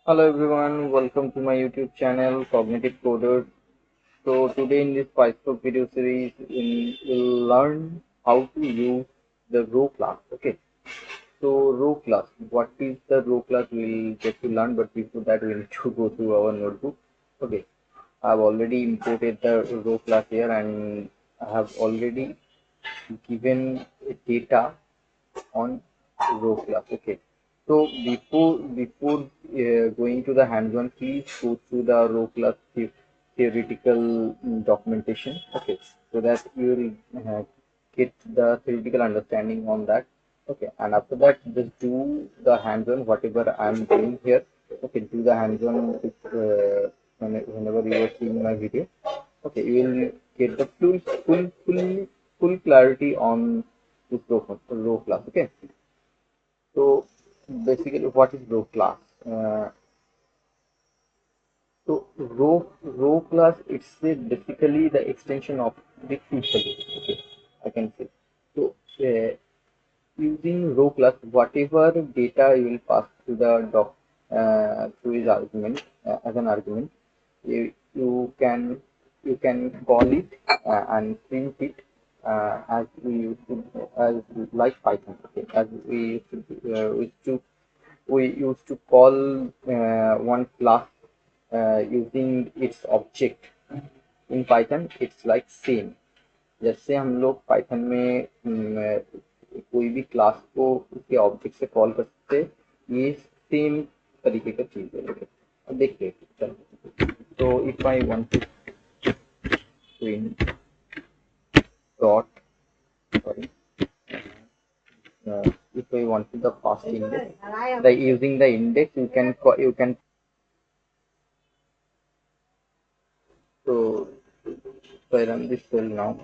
Hello everyone, welcome to my YouTube channel Cognitive Coder. So today in this PySpark video series, we'll learn how to use the row class. Okay, so row class. What is the row class? We'll get to learn, but before that we need to go through our notebook. Okay, I've already imported the row class here, and I have already given data on row class. Okay, so before going to the hands-on, please go through the row class theoretical documentation. Okay, so that you will get the theoretical understanding on that. Okay, and after that just do the hands-on whatever I'm doing here. Okay, do the hands-on whenever you are seeing my video. Okay, you will get the full clarity on this row class. Okay, so basically what is row class? So row class, it's basically the extension of the tuple. Okay, I can say. So using row class, whatever data you will pass to the doc through his argument, as an argument, you can call it and print it as we used to, as like Python. Okay, as we used to call one class using its object in Python. It's like same. जैसे हम लोग Python में कोई भी class को उसके object से call कर सकते हैं, ये सेम तरीके का चीज है। अब देखते हैं, चलो। तो if I want to print dot, sorry, if I want to the past index, by using the index you can so if I run this cell now,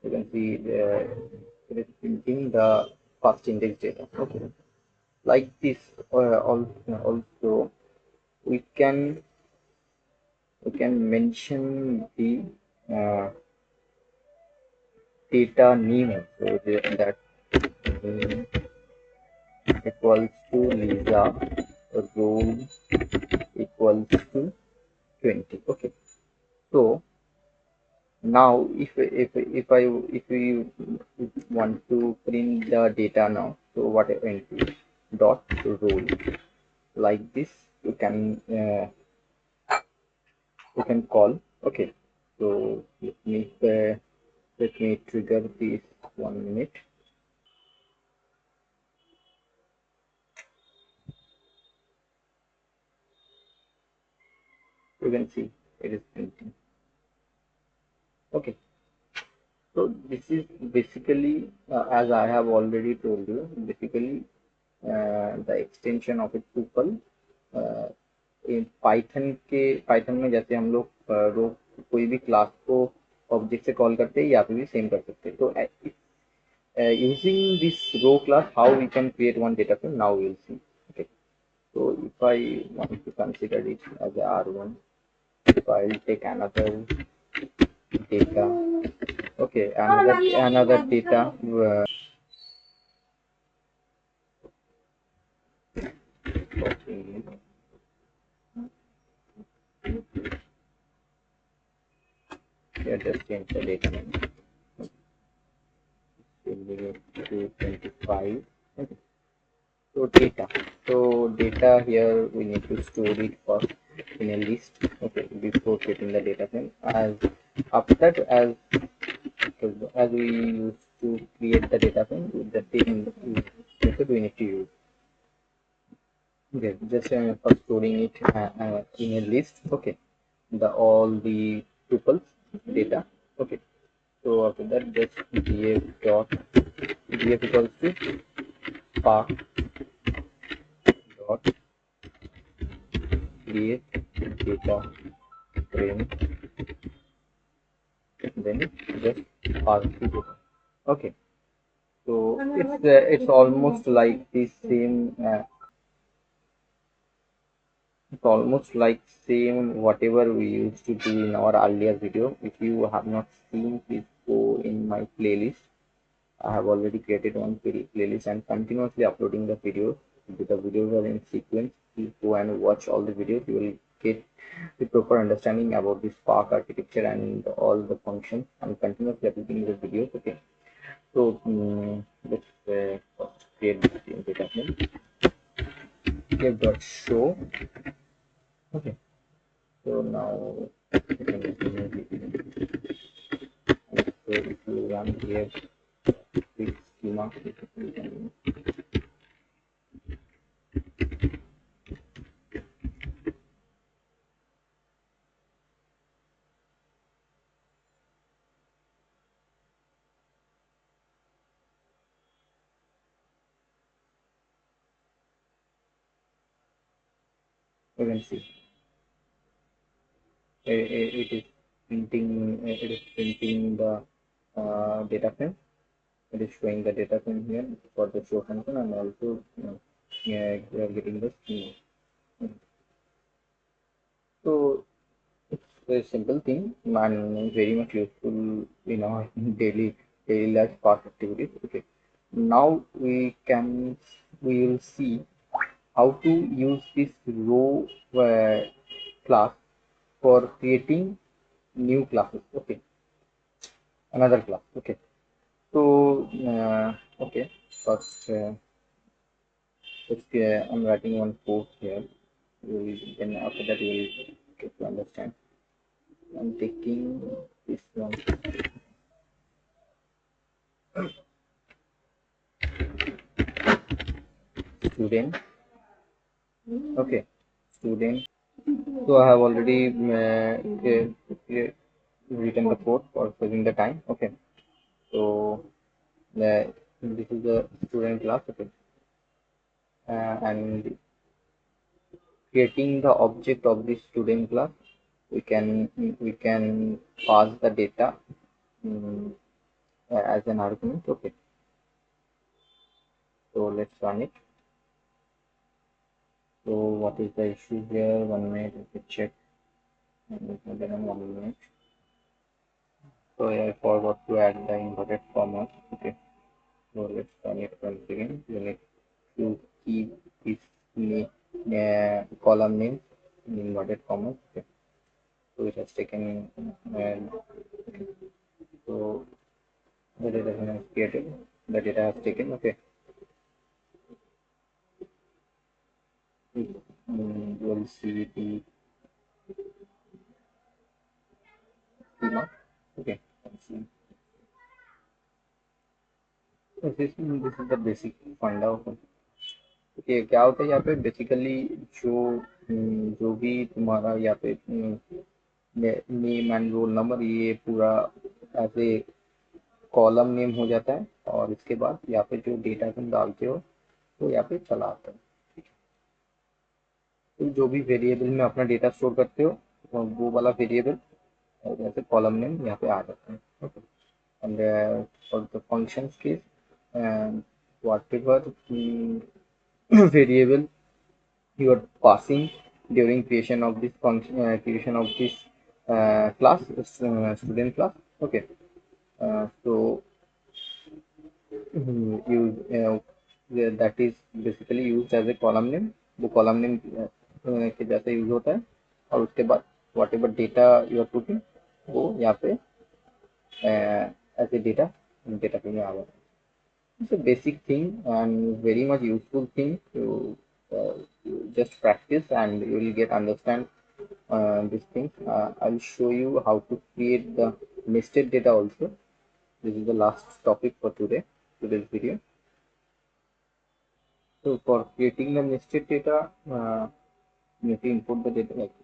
you can see it is printing the past index data. Okay, like this. Also we can mention the uh, data name. So that name equals to Lisa, role equals to 20. Okay, so now if we want to print the data now, so what I going to do, dot role, like this. You can call. Okay, so let me trigger this 1 minute. You can see it is printing. Okay, so this is basically, as I have already told you, basically the extension of a tuple. In Python में जैसे हम लोग रो कोई भी class को object से call करते हैं, या फिर भी सेम कर सकते हैं। तो using this row class, how we can create one data frame, now we'll see. Okay, so if I want to consider it as a r1, if I'll take another data. Okay, another data. Okay, yeah, just change the data name. To 25. Okay. So here we need to store it first in a list. Okay, before getting the data frame. As after that, as we used to create the data frame, the same method we need to use. Okay, just for storing it in a list. Okay, all the tuples data. Okay, so after that, just df equals to spark dot create data frame, then just pass the data. Okay, so it's almost like the same. It's almost like same whatever we used to do in our earlier video. If you have not seen, please go in my playlist. I have already created one playlist and continuously uploading the videos The videos are in sequence. Please go and watch all the videos. You will get the proper understanding about the Spark architecture and all the functions and continuously updating the videos. Okay. So let's first create the data frame. Give.show. Okay. So now so if you run here this schema, you can see it is printing the data frame. It is showing the data frame here for the show function, and also yeah, we are getting the schema. So it's a simple thing and very much useful in our daily life Spark activities. Okay. Now we will see how to use this row class for creating new classes. Okay, another class. Okay, so okay, first I'm writing one code here. Then after that you will get to understand. I'm taking this one student. Okay, student. So I have already written the code for saving the time. Okay, so this is the student class. Okay, and creating the object of the student class, we can pass the data um, as an argument. Okay, so let's run it. So what is the issue here? 1 minute, let me check. Then 1 minute. So I forgot to add the inverted commas. Okay, so let's run it once again. You need to keep this column name in inverted commas. Okay, so it has taken so the data has created, the data has taken. Okay, we'll see the schema. Okay, let's see. So this is the basic funda of. Okay, क्या होता है यहाँ पे basically जो भी तुम्हारा यहाँ पे नेम एंड रोल नंबर ये पूरा एज ए कॉलम नेम हो जाता है, और इसके बाद यहाँ पे जो डेटा तुम डालते हो वो यहाँ पे चला आता है। तो जो भी वेरिएबल में अपना डेटा स्टोर करते हो वो वाला वेरिएबल जैसे कॉलम नेम यहाँ पे आ जाता है। Okay, and for the functions case whatever variable you are passing during creation of this function, creation of this class, student class. Okay, so you that is basically used as a column name. वो column name के जैसे use होता है, और उसके बाद whatever data you are putting वो यहाँ पे एज ए डेटा में आ जाता है। It's a basic thing and very much useful thing to uh, just practice, and you will get understand this thing. I'll show you how to create the nested data also. This is the last topic for today's video. So for creating the nested data, you need to import the data like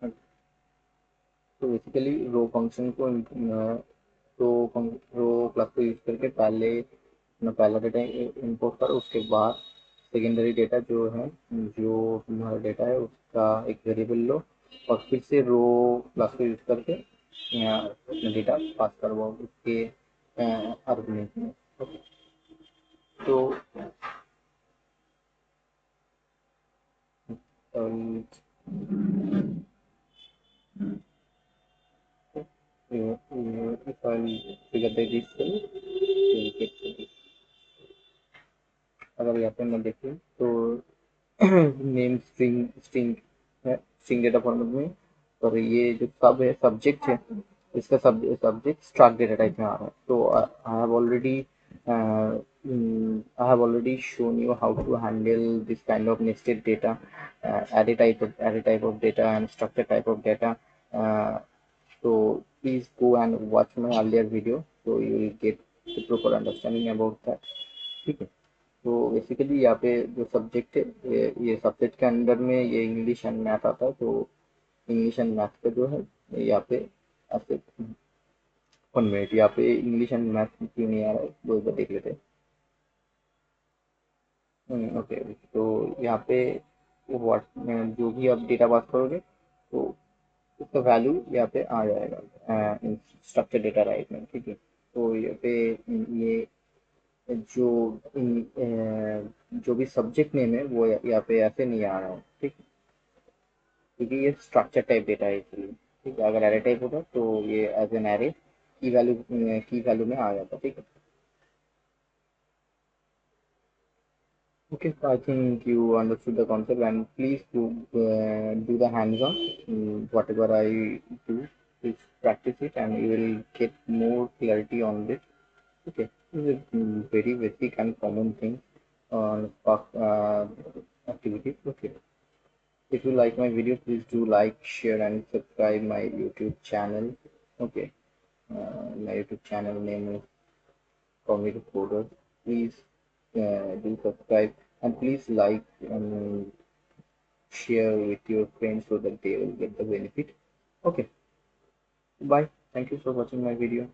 this. तो basically रो function को रो class को use करके पहले अपना पहला data import करो, उसके बाद सेकेंडरी डेटा जो है, जो तुम्हारा डेटा है उसका एक वेरिएबल लो, और फिर से रो क्लास को यूज करके अपना डेटा पास करवाओ उसके आर्गुमेंट में। तो if I figure that this will get अगर यहाँ पे मैं देखूँ तो नेम स्ट्रिंग स्ट्रिंग है, स्ट्रिंग डेटा फॉर्मेट में। और ये जो सब है सब्जेक्ट है, इसका सब्जेक्ट स्ट्रक्ट डेटा टाइप में आ रहा है। तो I have already shown you how to handle this kind of nested data, add a type of data and structure type of data. uh, so please go and watch my earlier video so you will get the proper understanding about that. ठीक है। तो basically यहाँ पे जो subject है, ये subject के अंदर में ये इंग्लिश एंड मैथ आता है। तो इंग्लिश एंड मैथ का जो है यहाँ पे ऐसे 1 मिनट, यहाँ पे इंग्लिश एंड मैथ क्यों नहीं आ रहा है वो एक बार देख लेते हैं। ओके, तो यहाँ पे व्हाट जो भी आप डेटा पास करोगे तो उसका वैल्यू यहाँ पे आ जाएगा स्ट्रक्चर डेटा राइट में। ठीक है। तो यहाँ पे ये जो जो भी सब्जेक्ट नेम है वो यहाँ पे ऐसे नहीं आ रहा है। ठीक है, क्योंकि ये स्ट्रक्चर टाइप डेटा है इसलिए। ठीक है, अगर एरे टाइप होता तो ये एज एन एरे की वैल्यू में आ जाता। ठीक है। Okay, so I think you understood the concept, and please do the hands-on. Whatever I do, please practice it, and you will get more clarity on this. Okay, this is a very basic and common thing on Spark activities. Okay, if you like my video, please do like, share, and subscribe my YouTube channel. Okay, my YouTube channel name is Comic Coder. Please do subscribe, and please like and share with your friends so that they will get the benefit. Okay, bye. Thank you for watching my video.